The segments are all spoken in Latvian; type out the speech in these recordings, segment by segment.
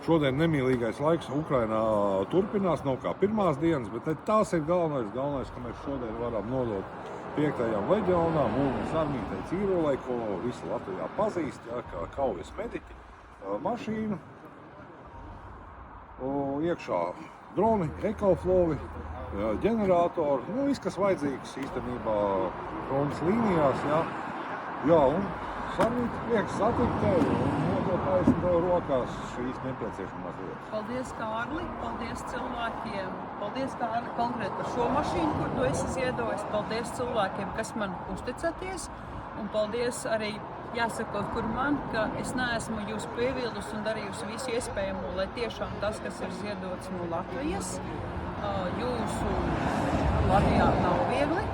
Šodien nemīlīgais laiks Ukrainā turpinās, nav kā pirmās dienas, bet tās ir galvenais, ka mēs šodien varam nodot 5. leģionām, Ulmas armītei Cīrolai, ko visi Latvijā pazīst, kā kaujas mediķi, mašīnu, iekšā droni, ekoflovi, ģeneratori, viss, kas vajadzīgs īstenībā frontes līnijās, un Sarmīti, prieks satikt tevi un nodot taisni tev rokās šīs nepieciešamās lietas. Paldies, Kārli, paldies cilvēkiem, paldies, Kārli, konkrēti par šo mašīnu, kur tu esi ziedojis, paldies cilvēkiem, kas man uzticaties, un paldies arī, jāsaka, kur man, ka es neesmu jūs pievildus un darījusi visu iespējamo, lai tiešām tas, kas ir ziedots no Latvijas, jūsu Latvijā nav viegli,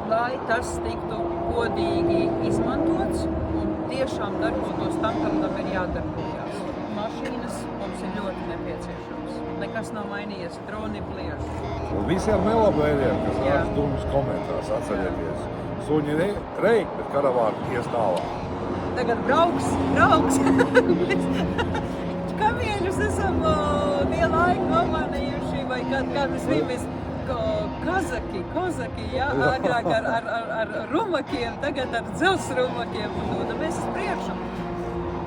lai tas tiktu godīgi izmantots un tiešām darbotos tam, kam tam ir jādarbojās. Mašīnas mums ir ļoti nepieciešams. Nekas nav mainījies, droni bliež. Un visiem nelabējiem, kas raksta dumjas komentārus, atcerieties. Suņi rei, bet karavāri ies tālāk. Tagad brauks. Kamieļus esam vienlaiku nomanījuši, vai kādas vimis kozaki, agrāk ar rumakiem, tagad ar dzels rumakiem, un mēs uz priekšu.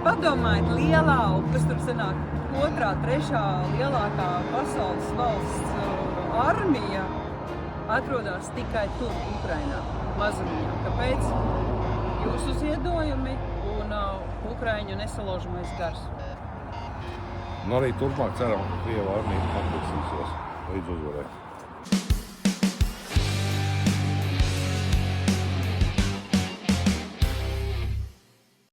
Padomājiet, lielā, kas tur sanāk, 2., 3. lielākā pasaules valsts armija atrodas tikai tur, Ukrainā, mazumiņā. Kāpēc? Jūsu ziedojumi un Ukraiņu nesalaužamais gars. Un arī turpmāk ceram, ka Krieva armija atliks visos līdz uzvarai.